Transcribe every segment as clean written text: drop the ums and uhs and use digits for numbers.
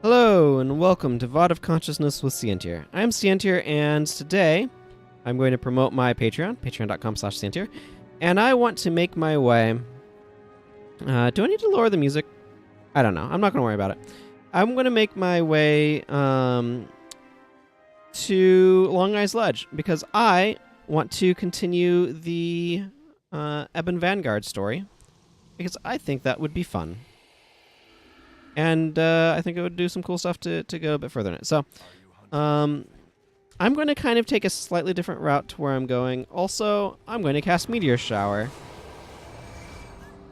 Hello, and welcome to VOD of Consciousness with Sientir. I'm Sientir, and today I'm going to promote my Patreon, patreon.com/Sientir, and I want to make my way... do I need to lower the music? I don't know. I'm not going to worry about it. I'm going to make my way to Longeye's Ledge, because I want to continue the Ebon Vanguard story, because I think that would be fun. And I think it would do some cool stuff to go a bit further in it. So, I'm going to kind of take a slightly different route to where I'm going. Also, I'm going to cast Meteor Shower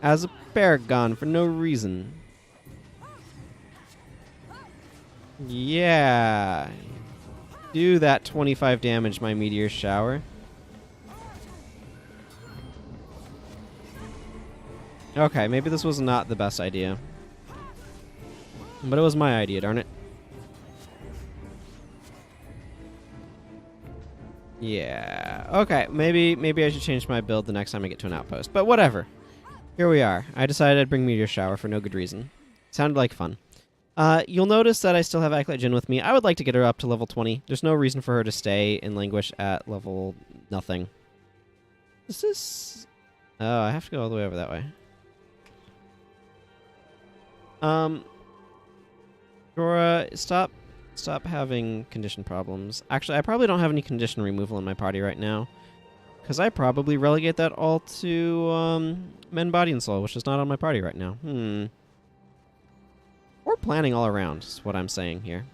as a Paragon for no reason. Yeah. Do that 25 damage, my Meteor Shower. Okay, maybe this was not the best idea. But it was my idea, darn it. Yeah. Okay, maybe I should change my build the next time I get to an outpost. But whatever. Here we are. I decided I'd bring Meteor Shower for no good reason. Sounded like fun. You'll notice that I still have Acolyte Jin with me. I would like to get her up to level 20. There's no reason for her to stay and languish at level nothing. Is this... Oh, I have to go all the way over that way. Dora, stop having condition problems. Actually, I probably don't have any condition removal in my party right now, because I probably relegate that all to Men, Body, and Soul, which is not on my party right now. We're planning all around, is what I'm saying here.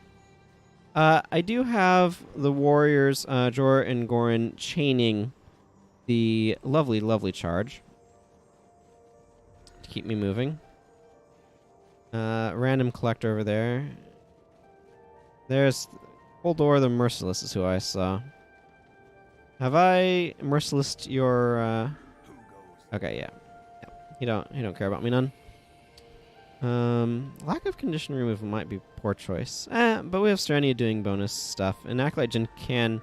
I do have the warriors, Jorah and Gorin, chaining the lovely, lovely charge to keep me moving. Random collector over there. There's Holdor the Merciless is who I saw. Have I mercilessed your Okay, yeah. You don't care about me none. Lack of condition removal might be poor choice. But we have Strania doing bonus stuff, and Acolyte Jin can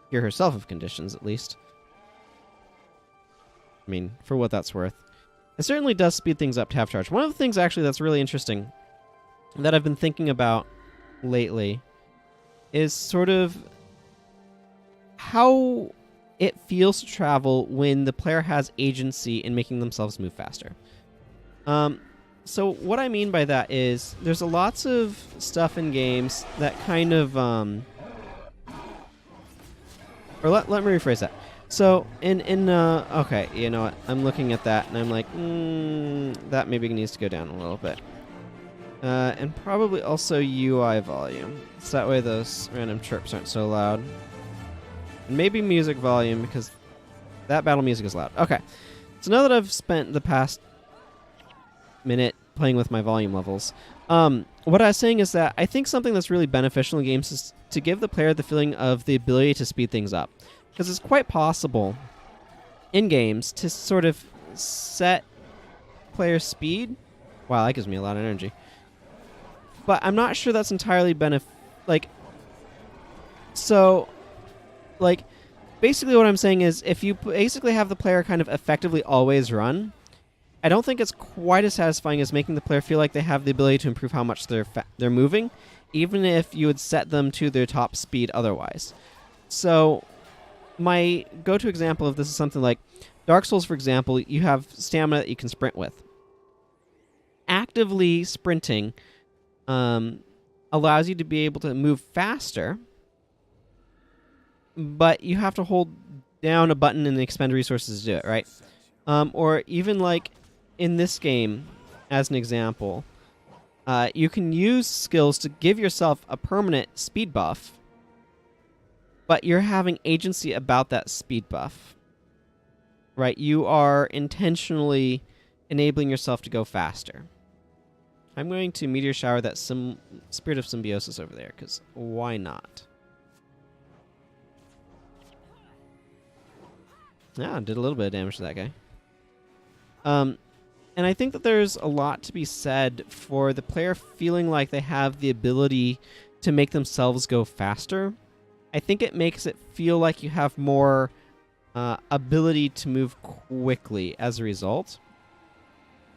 cure herself of conditions at least. I mean, for what that's worth. It certainly does speed things up to half charge. One of the things, actually, that's really interesting that I've been thinking about lately is sort of how it feels to travel when the player has agency in making themselves move faster. So what I mean by that is there's lots of stuff in games that kind of... Or let me rephrase that. So, okay, you know what, I'm looking at that, and I'm like, that maybe needs to go down a little bit. And probably also UI volume, so that way those random chirps aren't so loud. And maybe music volume, because that battle music is loud. Okay, so now that I've spent the past minute playing with my volume levels, what I was saying is that I think something that's really beneficial in games is to give the player the feeling of the ability to speed things up. Because it's quite possible in games to sort of set player speed. Wow, that gives me a lot of energy. But I'm not sure that's entirely basically what I'm saying is if you basically have the player kind of effectively always run, I don't think it's quite as satisfying as making the player feel like they have the ability to improve how much they're moving, even if you would set them to their top speed otherwise. So... my go-to example of this is something like Dark Souls, for example. You have stamina that you can sprint with. Actively sprinting allows you to be able to move faster, but you have to hold down a button and expend resources to do it, right? Or even like in this game, as an example, you can use skills to give yourself a permanent speed buff, but you're having agency about that speed buff, right? You are intentionally enabling yourself to go faster. I'm going to Meteor Shower that Spirit of Symbiosis over there, because why not? Yeah, did a little bit of damage to that guy. And I think that there's a lot to be said for the player feeling like they have the ability to make themselves go faster. I think it makes it feel like you have more ability to move quickly as a result.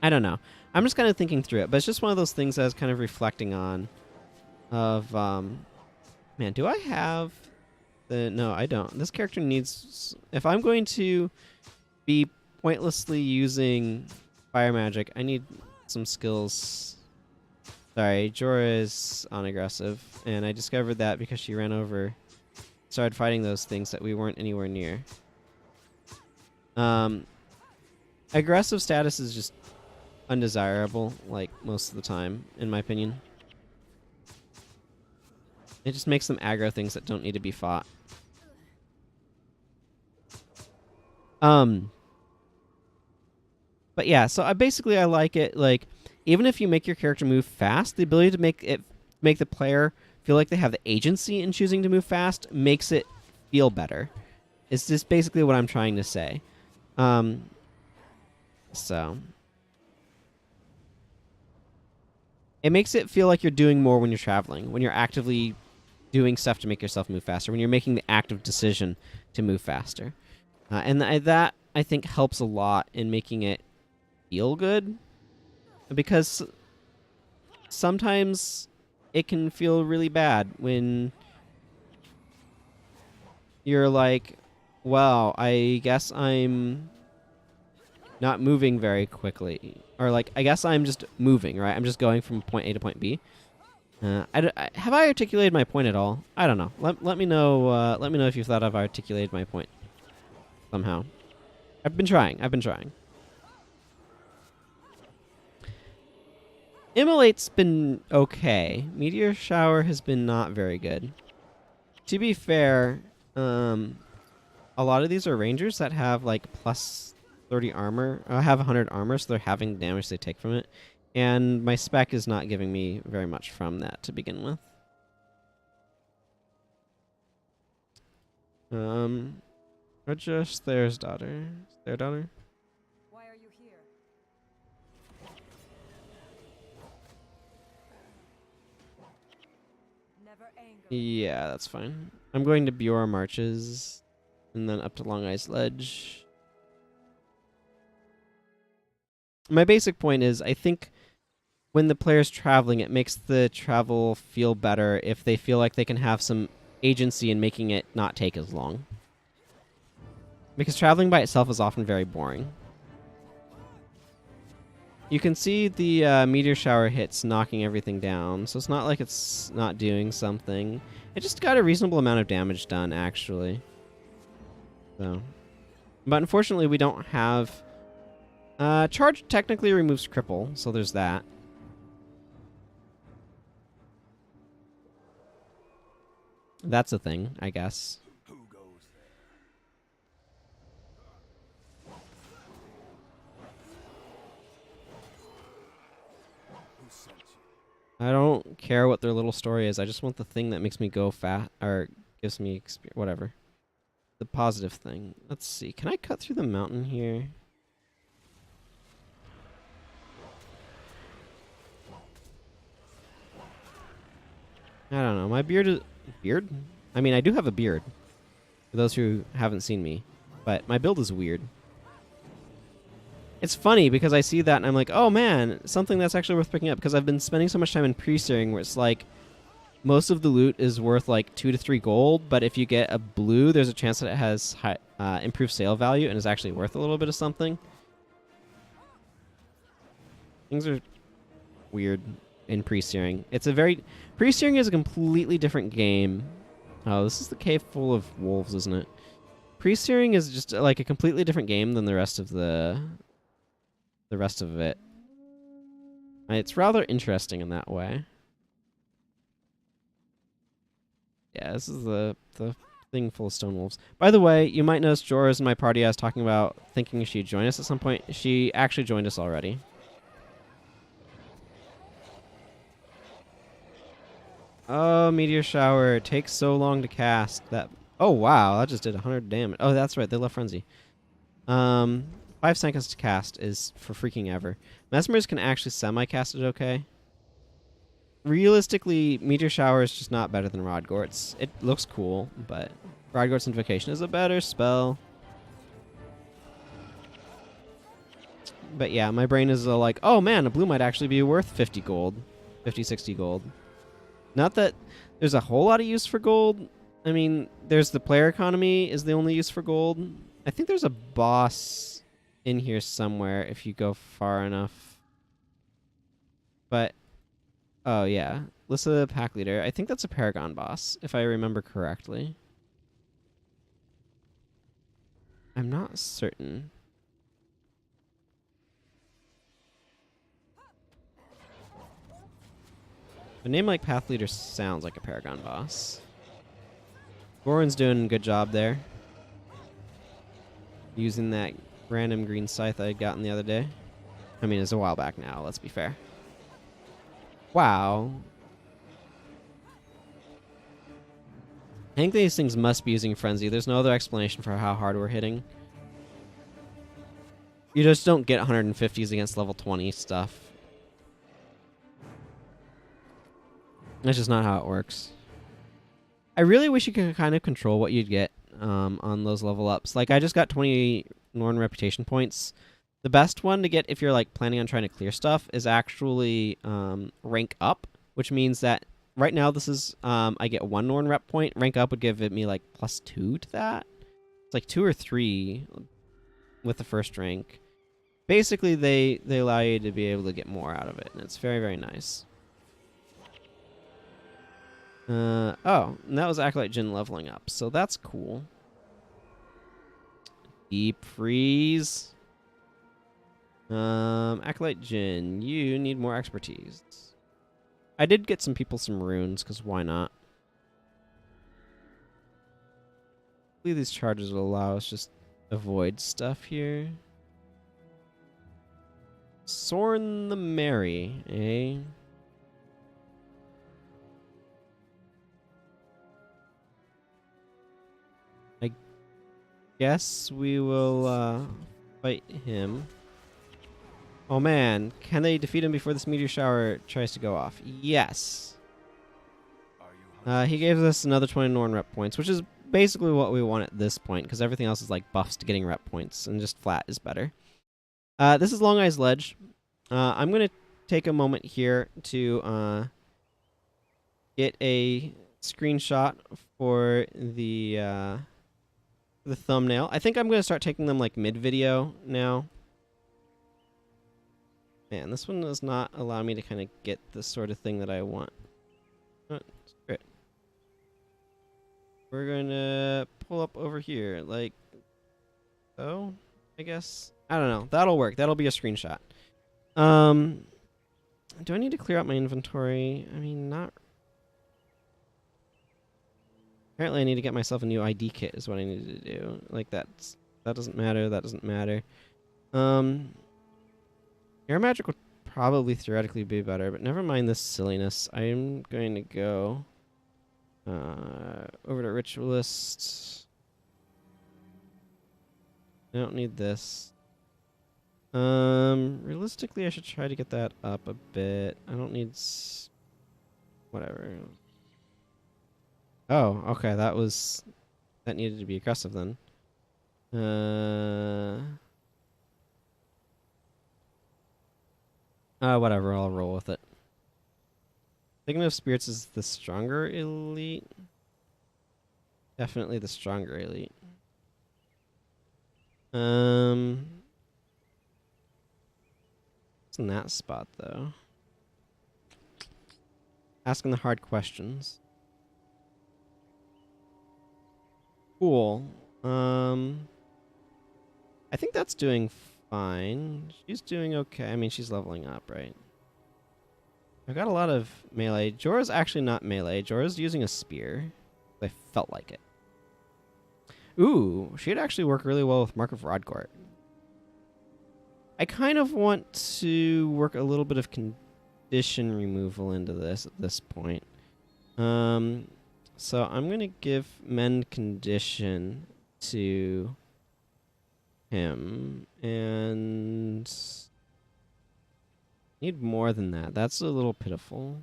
I don't know. I'm just kind of thinking through it, but it's just one of those things I was kind of reflecting on of man, do I have the no, I don't. This character needs if I'm going to be pointlessly using fire magic, I need some skills. Sorry, Jorah is unaggressive, and I discovered that because she ran over, started fighting those things that we weren't anywhere near. Aggressive status is just undesirable, like, most of the time, in my opinion. It just makes them aggro things that don't need to be fought. But yeah, so I like it, like, even if you make your character move fast, the ability to make the player feel like they have the agency in choosing to move fast makes it feel better. It's just basically what I'm trying to say. So it makes it feel like you're doing more when you're traveling, when you're actively doing stuff to make yourself move faster, when you're making the active decision to move faster. And that, I think, helps a lot in making it feel good. Because sometimes it can feel really bad when you're like, wow, I guess I'm not moving very quickly. Or like, I guess I'm just moving, right? I'm just going from point A to point B. Have I articulated my point at all? I don't know. Let me know. Let me know if you thought I've articulated my point somehow. I've been trying. Immolate's been okay. Meteor Shower has been not very good. To be fair, a lot of these are rangers that have like plus 30 armor. I have 100 armor, so they're having the damage they take from it. And my spec is not giving me very much from that to begin with. Just there's daughter. Is there daughter? Why are you here? Never anger. Yeah, that's fine. I'm going to Bjorn Marches, and then up to Longeye's Ledge. My basic point is, I think when the player's traveling, it makes the travel feel better if they feel like they can have some agency in making it not take as long. Because traveling by itself is often very boring. You can see the meteor shower hits knocking everything down, so it's not like it's not doing something. It just got a reasonable amount of damage done, actually. So, but unfortunately, we don't have... charge technically removes cripple, so there's that. That's a thing, I guess. I don't care what their little story is. I just want the thing that makes me go fast, or gives me whatever. The positive thing. Let's see. Can I cut through the mountain here? I don't know. My beard is... Beard? I mean, I do have a beard. For those who haven't seen me. But my build is weird. It's funny because I see that and I'm like, oh man, something that's actually worth picking up, because I've been spending so much time in pre-steering where it's like most of the loot is worth like 2 to 3 gold, but if you get a blue, there's a chance that it has high, improved sale value and is actually worth a little bit of something. Things are weird in pre-steering. Pre-steering is a completely different game. Oh, this is the cave full of wolves, isn't it? Pre-steering is just like a completely different game than the rest of it. It's rather interesting in that way. Yeah, this is the thing full of stone wolves. By the way, you might notice Jorah's in my party. I was talking about thinking she'd join us at some point. She actually joined us already. Oh, meteor shower. It takes so long to cast that. Oh, wow. That just did 100 damage. Oh, that's right. They left frenzy. 5 seconds to cast is for freaking ever. Mesmers can actually semi-cast it okay. Realistically, meteor shower is just not better than Rodgort's. It looks cool, but Rodgort's Invocation is a better spell. But yeah, my brain is like, oh man, a blue might actually be worth 50 gold. 50, 60 gold. Not that there's a whole lot of use for gold. I mean, there's the player economy is the only use for gold. I think there's a boss in here somewhere if you go far enough. But, oh yeah. List of the pack leader. I think that's a Paragon boss, if I remember correctly. I'm not certain. A name like Path Leader sounds like a Paragon boss. Goran's doing a good job there. Using that random green scythe I got the other day. I mean, it's a while back now, let's be fair. Wow. I think these things must be using Frenzy. There's no other explanation for how hard we're hitting. You just don't get 150s against level 20 stuff. That's just not how it works. I really wish you could kind of control what you'd get on those level ups. Like, I just got 20 Norn reputation points. The best one to get if you're like planning on trying to clear stuff is actually rank up, which means that right now this is I get 1 Norn rep point. Rank up would give it me like +2 to that. It's like 2 or 3 with the first rank. Basically, they allow you to be able to get more out of it, and it's very, very nice. Oh, and that was Acolyte Jin leveling up, so that's cool. Deep freeze. Acolyte Jin, you need more expertise. I did get some people some runes, because why not? Hopefully these charges will allow us just avoid stuff here. Soren the Merry, eh? I guess we will fight him. Oh man, can they defeat him before this meteor shower tries to go off? Yes. He gave us another 20 Norn rep points, which is basically what we want at this point, because everything else is like buffs to getting rep points, and just flat is better. This is Longeye's Ledge. I'm going to take a moment here to get a screenshot for the thumbnail. I think I'm going to start taking them like mid-video now. Man, this one does not allow me to kind of get the sort of thing that I want. Oh, great. We're going to pull up over here, like so, I guess. I don't know. That'll work. That'll be a screenshot. Do I need to clear out my inventory? I mean, not. Apparently, I need to get myself a new ID kit is what I need to do. Like, that doesn't matter. That doesn't matter. Air magic would probably theoretically be better, but never mind this silliness. I am going to go over to Ritualist. I don't need this. Realistically, I should try to get that up a bit. I don't need whatever. Oh, okay, that needed to be aggressive then. Whatever, I'll roll with it. Signet of Spirits is the stronger elite. Definitely the stronger elite. What's in that spot, though? Asking the hard questions. Cool. I think that's doing fine. She's doing okay. I mean, she's leveling up, right? I've got a lot of melee. Jorah's actually not melee. Jorah's using a spear. I felt like it. Ooh, she'd actually work really well with Mark of Rodcourt. I kind of want to work a little bit of condition removal into this at this point. So I'm going to give Mend Condition to him, and need more than that. That's a little pitiful.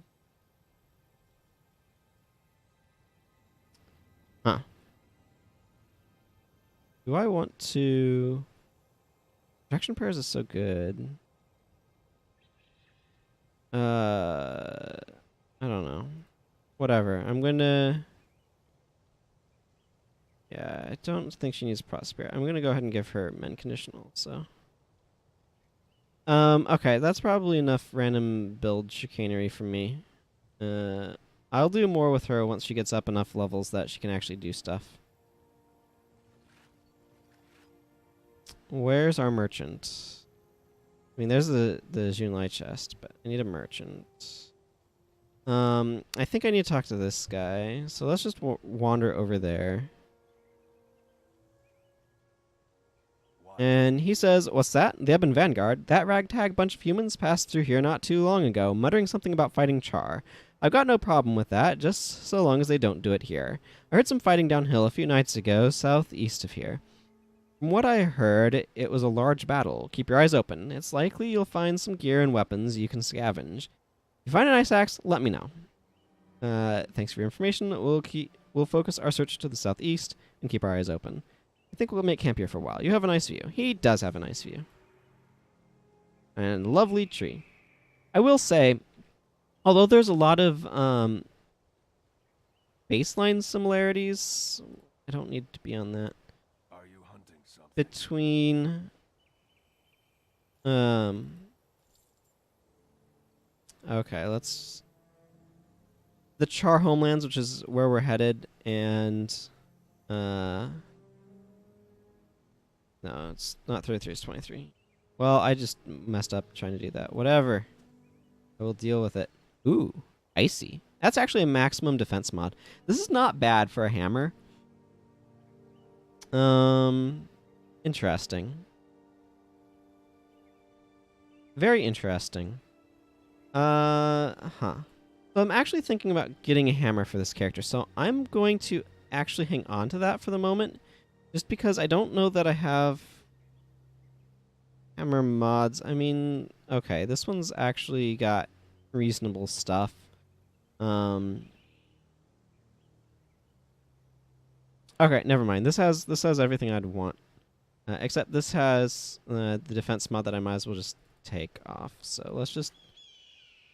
Huh. Do I want to... Protection Prayers is so good. I don't know. whatever. I'm gonna... Yeah, I don't think she needs Prosperity. I'm gonna go ahead and give her Men Conditional, so... okay, that's probably enough random build chicanery for me. I'll do more with her once she gets up enough levels that she can actually do stuff. Where's our merchant? I mean, there's the Junlai chest, but I need a merchant. I think I need to talk to this guy, so let's just wander over there. And he says, "What's that? The Ebon Vanguard? That ragtag bunch of humans passed through here not too long ago, muttering something about fighting Char. I've got no problem with that, just so long as they don't do it here. I heard some fighting downhill a few nights ago, southeast of here. From what I heard, it was a large battle. Keep your eyes open. It's likely you'll find some gear and weapons you can scavenge. If you find an ice axe, let me know. Thanks for your information. We'll focus our search to the southeast and keep our eyes open. I think we'll make camp here for a while. You have a nice view." He does have a nice view. And lovely tree. I will say, although there's a lot of baseline similarities, I don't need to be on that. Are you hunting something? Between okay, let's the Char homelands, which is where we're headed, and no, it's not 33, it's 23. Well, I just messed up trying to do that. Whatever. I will deal with it. Ooh, icy. That's actually a maximum defense mod. This is not bad for a hammer. Interesting. Very interesting. So I'm actually thinking about getting a hammer for this character, so I'm going to actually hang on to that for the moment, just because I don't know that I have hammer mods. I mean, okay, this one's actually got reasonable stuff. Okay, never mind. This has everything I'd want, except this has the defense mod that I might as well just take off. So let's just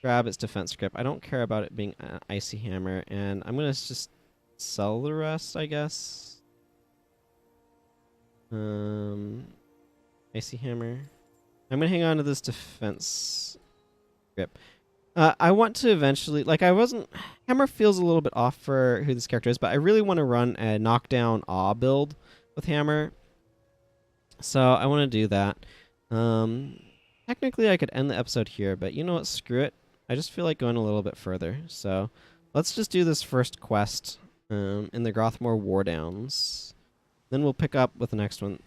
grab its defense script. I don't care about it being an icy hammer, and I'm gonna just sell the rest, I guess. Icy hammer. I'm gonna hang on to this defense grip. I want to eventually, like, hammer feels a little bit off for who this character is, but I really want to run a knockdown awe build with hammer. So I want to do that. Technically I could end the episode here, but you know what, screw it. I just feel like going a little bit further. So let's just do this first quest in the Grothmore War Downs. Then we'll pick up with the next one.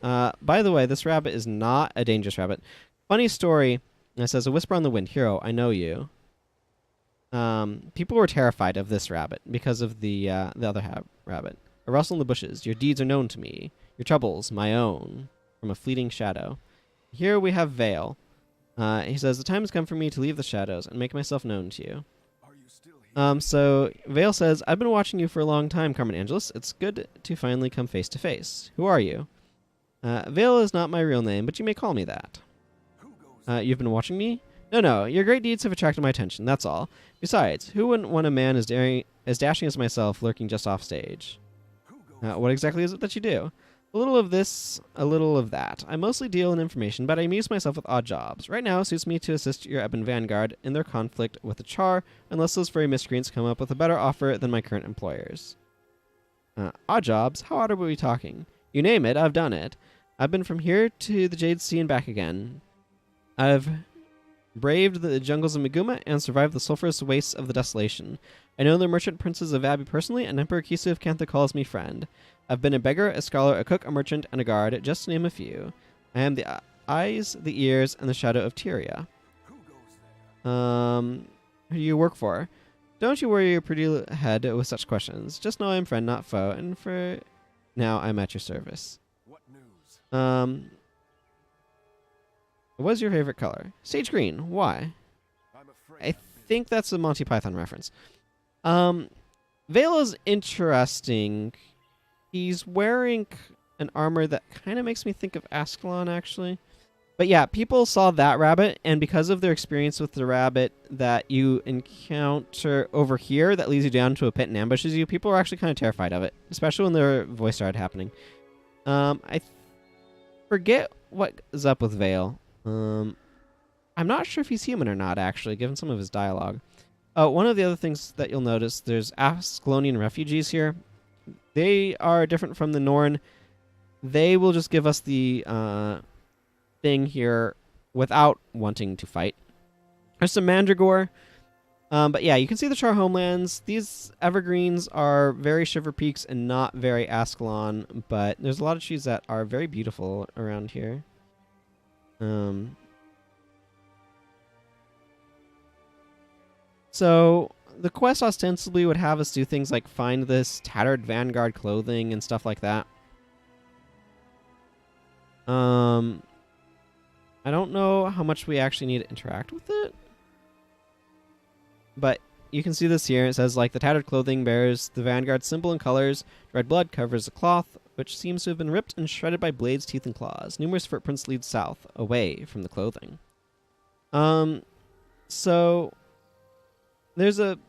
By the way, this rabbit is not a dangerous rabbit. Funny story. It says, "A whisper on the wind. Hero, I know you." People were terrified of this rabbit because of the other rabbit. "A rustle in the bushes. Your deeds are known to me. Your troubles, my own. From a fleeting shadow." Here we have Vale. He says, "The time has come for me to leave the shadows and make myself known to you." Are you still here? So Vale says, "I've been watching you for a long time, Carmen Angelus. It's good to finally come face to face. Who are you?" Vale is not my real name, but you may call me that. Who goes You've been watching me? No. Your great deeds have attracted my attention, that's all. Besides, who wouldn't want a man as dashing as myself lurking just off stage? Who goes What exactly is it that you do? A little of this, a little of that. I mostly deal in information, but I amuse myself with odd jobs. Right now, it suits me to assist your Ebon Vanguard in their conflict with the Char, unless those furry miscreants come up with a better offer than my current employers. Odd jobs? How odd are we talking? You name it, I've done it. I've been from here to the Jade Sea and back again. I've braved the jungles of Meguma and survived the sulphurous wastes of the Desolation. I know the merchant princes of Abbey personally, and Emperor Kisu of Kantha calls me friend. I've been a beggar, a scholar, a cook, a merchant, and a guard, just to name a few. I am the eyes, the ears, and the shadow of Tyria. Who goes there? Who do you work for? Don't you worry your pretty head with such questions. Just know I'm friend, not foe, and for now I'm at your service. What news? What's your favorite color? Sage green. Why? I'm afraid I think that's a Monty Python reference. Vale is interesting. He's wearing an armor that kind of makes me think of Ascalon, actually. But yeah, people saw that rabbit, and because of their experience with the rabbit that you encounter over here that leads you down to a pit and ambushes you, people were actually kind of terrified of it, especially when their voice started happening. I forget what is up with Vale. I'm not sure if he's human or not, actually, given some of his dialogue. Oh, one of the other things that you'll notice, there's Ascalonian refugees here. They are different from the Norn. They will just give us the thing here without wanting to fight. There's some Mandragore. But yeah, you can see the Char homelands. These evergreens are very Shiver Peaks and not very Ascalon, but there's a lot of trees that are very beautiful around here. So the quest ostensibly would have us do things like find this tattered Vanguard clothing and stuff like that. I don't know how much we actually need to interact with it. But you can see this here. It says, like, the tattered clothing bears the Vanguard symbol and colors. Red blood covers the cloth, which seems to have been ripped and shredded by blades, teeth, and claws. Numerous footprints lead south, away from the clothing. So there's a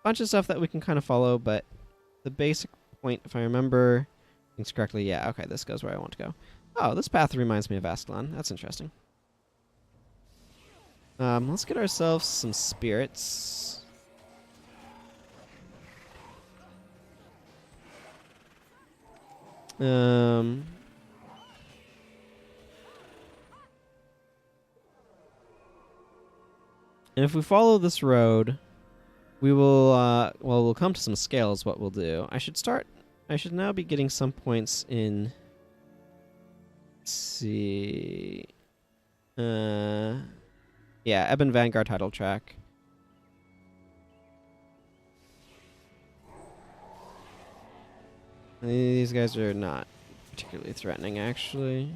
bunch of stuff that we can kind of follow, but the basic point, if I remember things correctly, yeah, okay, this goes where I want to go. Oh, this path reminds me of Ascalon. That's interesting. Let's get ourselves some spirits. And if we follow this road, we will, well, we'll come to some scales, what we'll do. I should now be getting some points in, let's see, yeah, Ebon Vanguard title track. These guys are not particularly threatening, actually.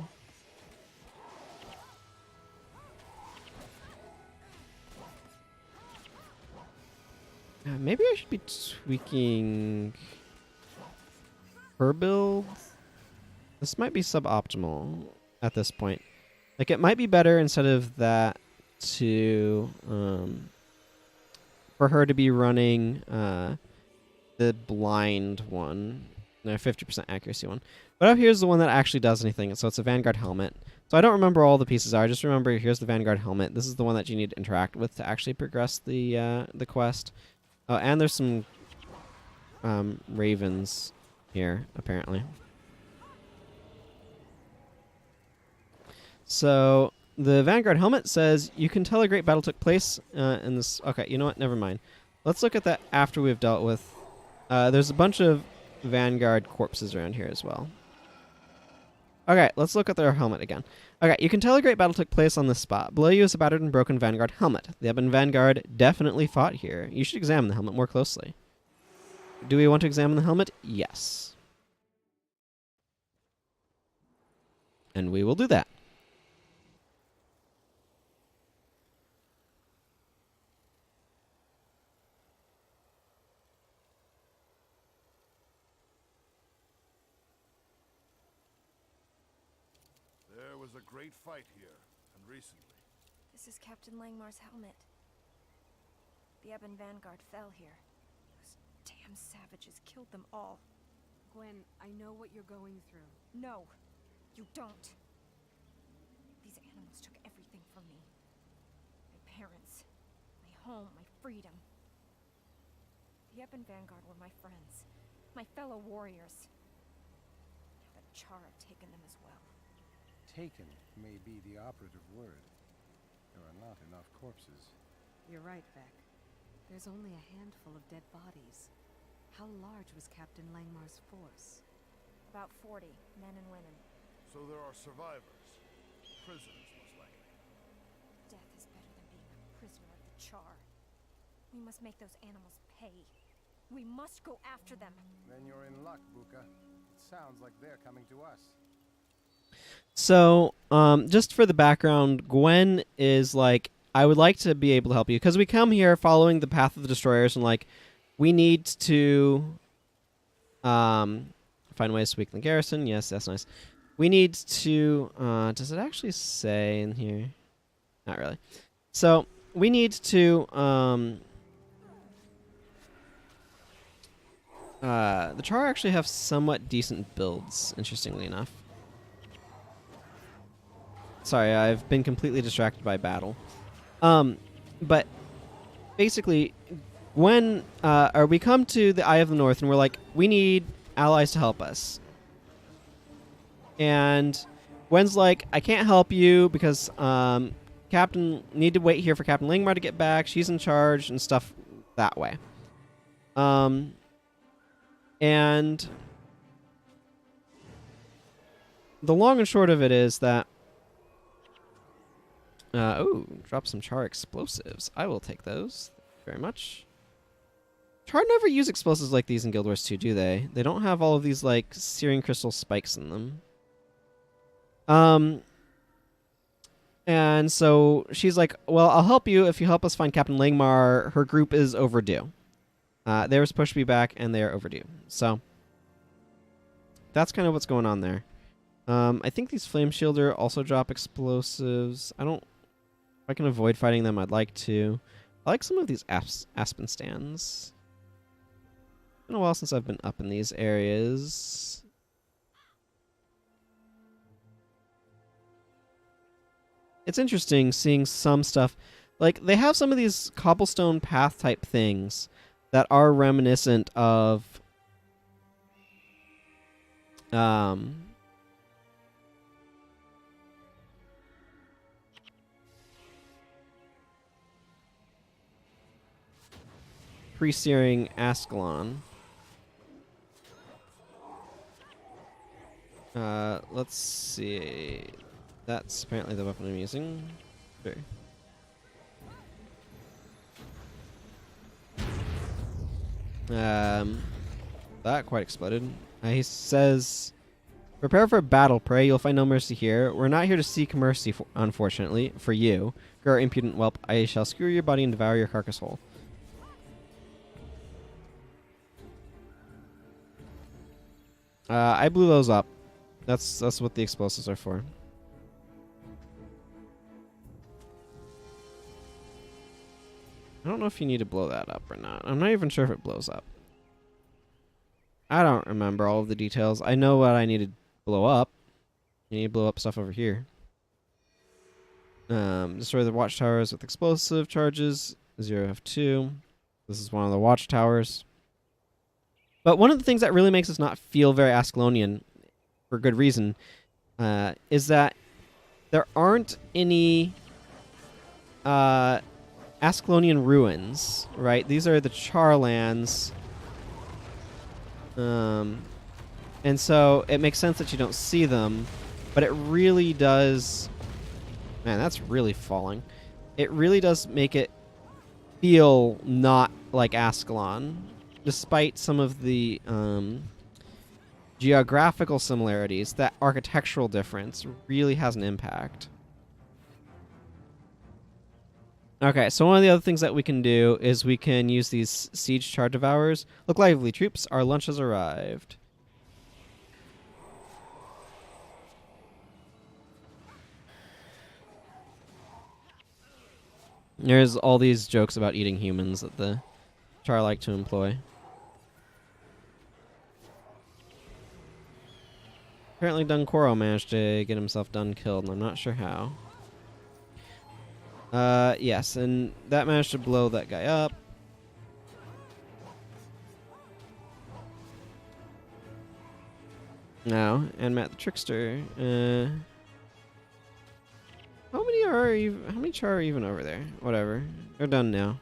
Maybe I should be tweaking her build. This might be suboptimal at this point. Like, it might be better instead of that to for her to be running the blind one, no, 50% accuracy one. But up here's the one that actually does anything. So it's a Vanguard helmet. So I don't remember all the pieces are. I just remember here's the Vanguard helmet. This is the one that you need to interact with to actually progress the quest. Oh, and there's some ravens here apparently. So the Vanguard helmet says you can tell a great battle took place in this. Okay, you know what? Never mind. Let's look at that after we've dealt with. There's a bunch of Vanguard corpses around here as well. Okay, let's look at their helmet again. Okay, you can tell a great battle took place on this spot. Below you is a battered and broken Vanguard helmet. The Ebon Vanguard definitely fought here. You should examine the helmet more closely. Do we want to examine the helmet? Yes. And we will do that. There was a great fight here, and recently. This is Captain Langmar's helmet. The Ebon Vanguard fell here. Those damn savages killed them all. Gwen, I know what you're going through. No, you don't. These animals took everything from me. My parents, my home, my freedom. The Ebon Vanguard were my friends, my fellow warriors. Now the Char have taken them as well. Taken may be the operative word. There are not enough corpses. You're right, Beck. There's only a handful of dead bodies. How large was Captain Langmar's force? About 40 men and women. So there are survivors. Prisoners, most likely. Death is better than being a prisoner of the Char. We must make those animals pay. We must go after them. Then you're in luck, Buka. It sounds like they're coming to us. So, just for the background, Gwen is like, I would like to be able to help you, because we come here following the path of the destroyers, and like, we need to find ways to weaken the garrison. Yes, that's nice. we need to... does it actually say in here? Not really. So, we need to... the Char actually have somewhat decent builds, interestingly enough. Sorry, I've been completely distracted by battle. But basically, when or we come to the Eye of the North and we're like, we need allies to help us. And Gwen's like, I can't help you because Captain need to wait here for Captain Langmar to get back. She's in charge and stuff that way. And the long and short of it is that drop some Char explosives. I will take those. Thank you very much. Char never use explosives like these in Guild Wars 2, do they? They don't have all of these, like, searing crystal spikes in them. And so she's like, well, I'll help you if you help us find Captain Langmar. Her group is overdue. They were supposed to be back, and they are overdue. So that's kind of what's going on there. I think these Flame Shielder also drop explosives. If I can avoid fighting them, I'd like to. I like some of these Aspen stands. It's been a while since I've been up in these areas. It's interesting seeing some stuff. Like, they have some of these cobblestone path type things that are reminiscent of pre-searing Ascalon. Let's see. That's apparently the weapon I'm using. Sure. That quite exploded. He says, prepare for battle, prey. You'll find no mercy here. We're not here to seek mercy, unfortunately, for you. Grr, impudent whelp. I shall skewer your body and devour your carcass whole. I blew those up. That's what the explosives are for. I don't know if you need to blow that up or not. I'm not even sure if it blows up. I don't remember all of the details. I know what I need to blow up. You need to blow up stuff over here. Destroy the watchtowers with explosive charges. 0F2. This is one of the watchtowers. But one of the things that really makes us not feel very Ascalonian, for good reason, is that there aren't any Ascalonian ruins, right? These are the Char lands. And so it makes sense that you don't see them, but it really does... Man, that's really falling. It really does make it feel not like Ascalon, despite some of the geographical similarities. That architectural difference really has an impact. Okay, so one of the other things that we can do is we can use these siege char devourers. Look lively, troops. Our lunch has arrived. There's all these jokes about eating humans that the Char like to employ. Apparently Dunkoro managed to get himself done killed, and I'm not sure how. Yes, and that managed to blow that guy up. Now, and Matt the Trickster. How many Char are even over there? Whatever. They're done now.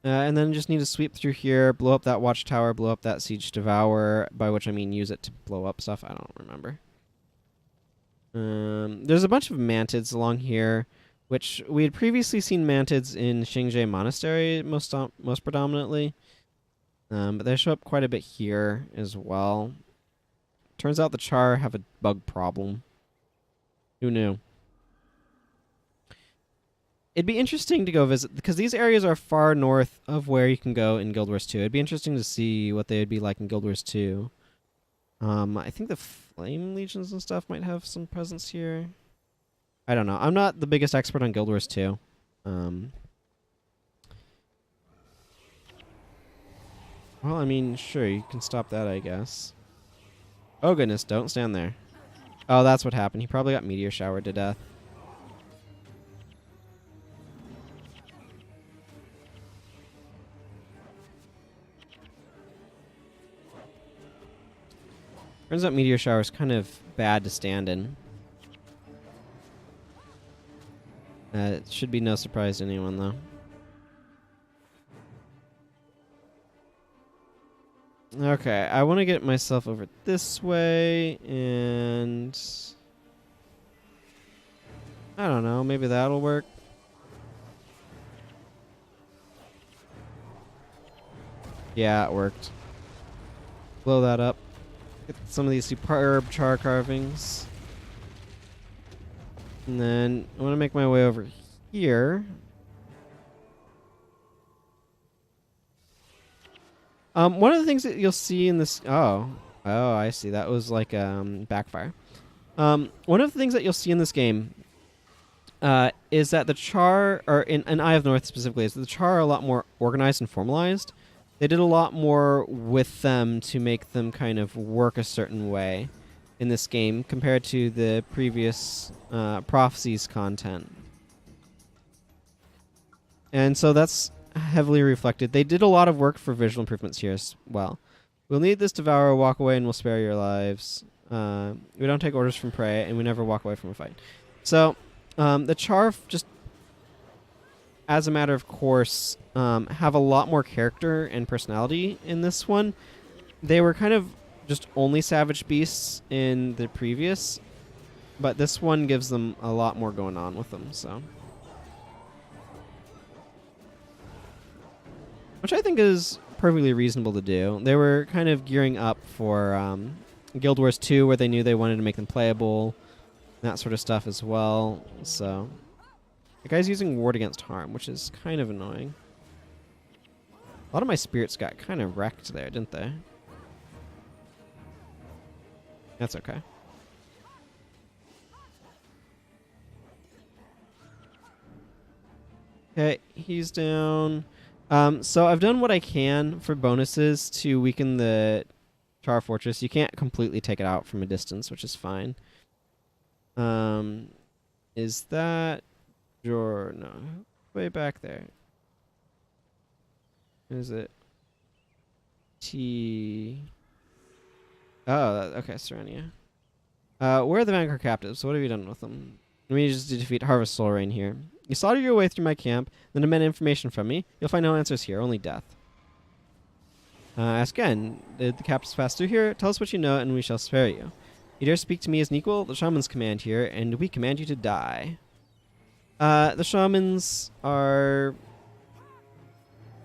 And then just need to sweep through here, blow up that watchtower, blow up that siege devourer, by which I mean use it to blow up stuff. I don't remember. There's a bunch of mantids along here, which we had previously seen mantids in Xingzhe Monastery most predominantly. But they show up quite a bit here as well. Turns out the Char have a bug problem. Who knew? it'd be interesting to go visit, because these areas are far north of where you can go in Guild Wars 2. It'd be interesting to see what they would be like in Guild Wars 2. I think the Flame Legions and stuff might have some presence here. I don't know. I'm not the biggest expert on Guild Wars 2. Well, I mean, sure, you can stop that, I guess. Oh, goodness, don't stand there. Oh, that's what happened. He probably got meteor showered to death. Turns out meteor shower is kind of bad to stand in. It should be no surprise to anyone, though. Okay, I want to get myself over this way, and I don't know, maybe that'll work. Yeah, it worked. Blow that up. Get some of these superb char carvings. And then I want to make my way over here. One of the things that you'll see in this... Oh, I see. That was like backfire. One of the things that you'll see in this game is that the char, or in Eye of North specifically, is that the char are a lot more organized and formalized. They did a lot more with them to make them kind of work a certain way in this game compared to the previous Prophecies content. And so that's heavily reflected. They did a lot of work for visual improvements here as well. We'll need this Devourer, walk away, and we'll spare your lives. We don't take orders from prey, and we never walk away from a fight. So, the char just, as a matter of course, have a lot more character and personality in this one. They were kind of just only savage beasts in the previous, but this one gives them a lot more going on with them, so... Which I think is perfectly reasonable to do. They were kind of gearing up for Guild Wars 2, where they knew they wanted to make them playable, that sort of stuff as well. So, the guy's using Ward Against Harm, which is kind of annoying. A lot of my spirits got kind of wrecked there, didn't they? That's okay. Okay, he's down. So I've done what I can for bonuses to weaken the Char Fortress. You can't completely take it out from a distance, which is fine. Is that your... No. Way back there. Is it... T... Oh, okay, Serenia. Where are the Vanguard captives? What have you done with them? Let me just defeat Harvest Soul Rain here. You slaughter your way through my camp, then demand information from me. You'll find no answers here, only death. Ask again. Did the captives pass through here? Tell us what you know, and we shall spare you. You dare speak to me as an equal? The shamans command here, and we command you to die. The shamans are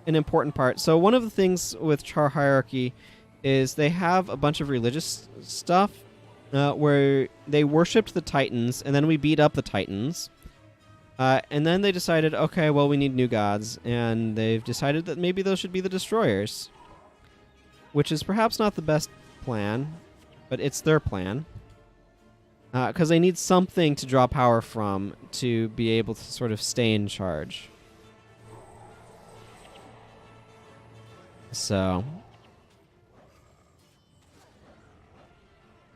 an important part. So one of the things with Char hierarchy is they have a bunch of religious stuff where they worshipped the Titans, and then we beat up the Titans. And then they decided, okay, well, we need new gods, and they've decided that maybe those should be the destroyers, which is perhaps not the best plan, but it's their plan, because they need something to draw power from to be able to sort of stay in charge. So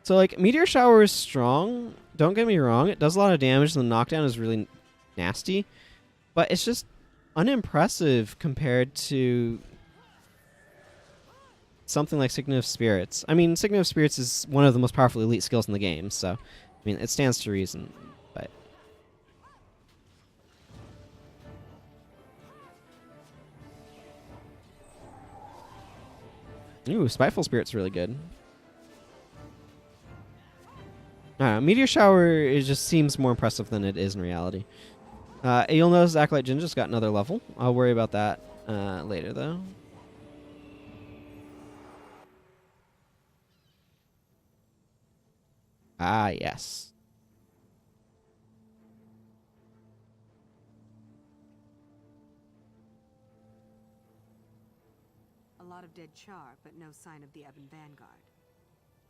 like, Meteor Shower is strong, don't get me wrong, it does a lot of damage, and the knockdown is really nasty, but it's just unimpressive compared to something like Signal of Spirits. I mean, Signal of Spirits is one of the most powerful elite skills in the game, so, I mean, it stands to reason, but... Ooh, Spiteful Spirit's really good. Meteor Shower, it just seems more impressive than it is in reality. You'll notice Acolyte Jin just got another level. I'll worry about that later, though. Ah, yes. lot of dead Char, but no sign of the Ebon Vanguard.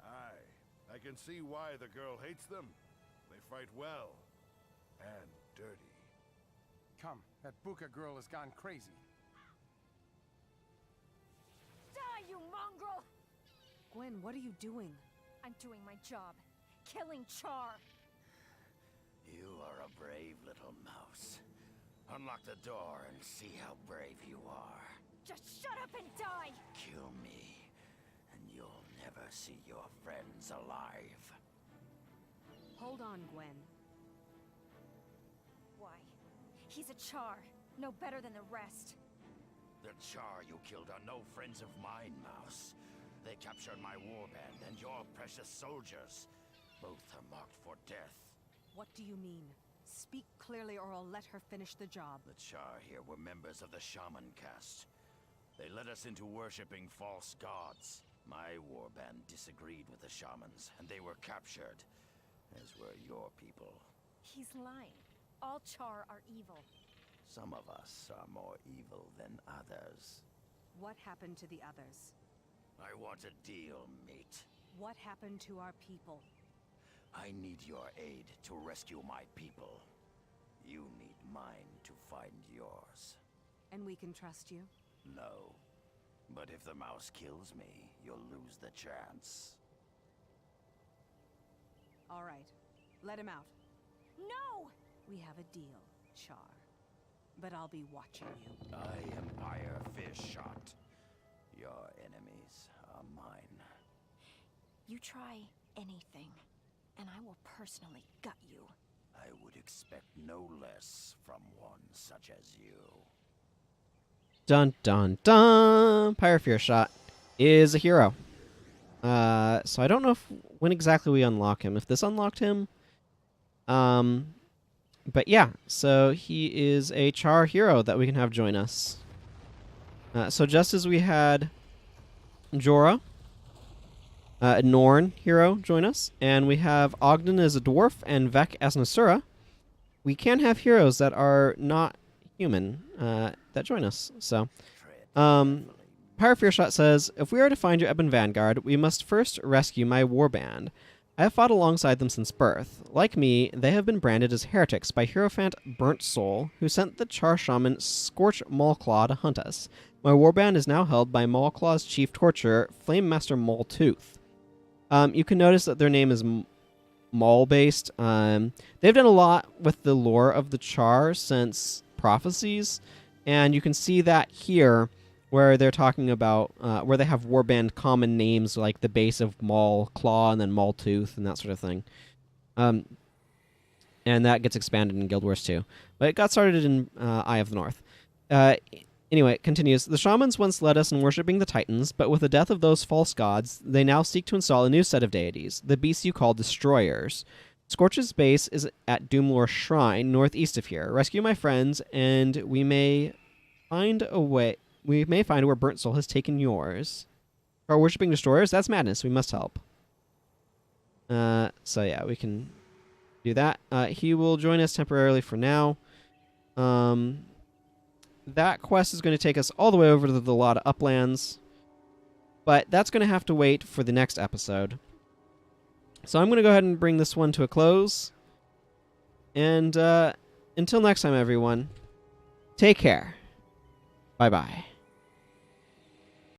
Aye, I can see why the girl hates them. They fight well. And dirty. Come, that Buka girl has gone crazy. Die, you mongrel! Gwen, what are you doing? I'm doing my job. Killing Char. You are a brave little mouse. Unlock the door and see how brave you are. Just shut up and die! Kill me, and you'll never see your friends alive. Hold on, Gwen. Why? He's a Char. No better than the rest. The Char you killed are no friends of mine, Mouse. They captured my warband and your precious soldiers. Both are marked for death. What do you mean? Speak clearly or I'll let her finish the job. The Char here were members of the Shaman caste. They led us into worshipping false gods. My warband disagreed with the Shamans, and they were captured, as were your people. He's lying. All Char are evil. Some of us are more evil than others. What happened to the others? I want a deal, mate. What happened to our people? I need your aid to rescue my people. You need mine to find yours. And we can trust you? No. But if the mouse kills me, you'll lose the chance. All right. Let him out. No! We have a deal, Char. But I'll be watching you. I Empire Fish Shot. Your enemies are mine. You try anything, and I will personally gut you. I would expect no less from one such as you. Dun dun dun! Pyre Fear Shot is a hero. So I don't know when exactly we unlock him. If this unlocked him. But yeah, so he is a Char hero that we can have join us. So just as we had Jorah, Norn hero join us, and we have Ogden as a dwarf and Vec as an Asura, we can have heroes that are not human that join us. So, Pyre Fear Shot says, if we are to find your Ebon Vanguard, we must first rescue my warband. I have fought alongside them since birth. Like me, they have been branded as heretics by Hierophant Burnt Soul, who sent the Char Shaman Scorch Maulclaw to hunt us. My warband is now held by Maulclaw's chief torturer, Flame Master Maultooth. You can notice that their name is Maul-based. They've done a lot with the lore of the Char since Prophecies, and you can see that here, where they're talking about, where they have warband common names like the base of Maul Claw and then Maul Tooth and that sort of thing. And that gets expanded in Guild Wars 2. But it got started in Eye of the North. Anyway, it continues. The Shamans once led us in worshipping the Titans, but with the death of those false gods, they now seek to install a new set of deities, the beasts you call Destroyers. Scorch's base is at Doomlore Shrine, northeast of here. Rescue my friends, and we may find a way... We may find where Burnt Soul has taken yours. Are worshipping destroyers? That's madness. We must help. So yeah, we can do that. He will join us temporarily for now. That quest is going to take us all the way over to the Lotta Uplands. But that's going to have to wait for the next episode. So I'm going to go ahead and bring this one to a close. And until next time, everyone, take care. Bye-bye.